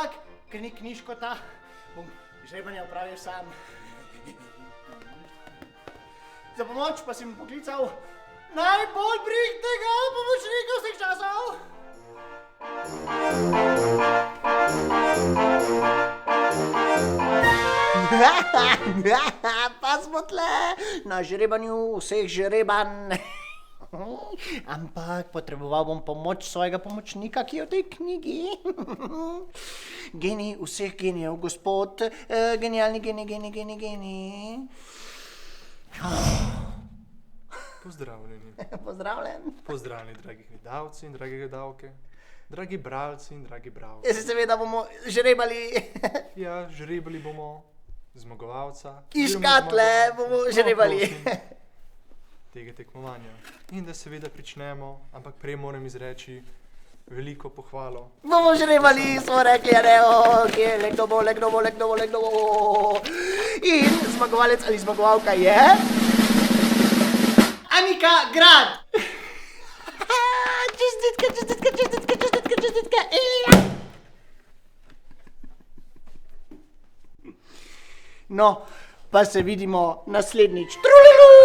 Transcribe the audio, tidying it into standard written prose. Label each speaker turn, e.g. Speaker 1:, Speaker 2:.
Speaker 1: ampak, ker ni knjižkota, bom žrebanje opravil sam. Za pomoč pa si mu poklical najbolj brihtega pomočnika vseh časov. Pa smo tle na žrebanju vseh žrebanj. Ampak potreboval bom pomoč svojega pomočnika, ki je v tej knjigi. Genij vseh genijev, gospod, genialni genij.
Speaker 2: Pozdravljeni.
Speaker 1: Pozdravljen.
Speaker 2: Pozdravljeni, dragi gledalci in drage gledalke, dragi bralci in dragi bralci.
Speaker 1: Seveda bomo žrebali.
Speaker 2: Ja, žrebali bomo zmagovalca.
Speaker 1: Iz škatle bomo žrebali.
Speaker 2: Tega tekmovanja. In da seveda pričnemo, ampak prej moram izreči veliko pohvalo.
Speaker 1: Bomo žrebali, smo rekli, le kdo bo. In zmagovalec ali zmagovalka je... Anika Grad! Čestitka! No, pa se vidimo naslednjič. Trululu!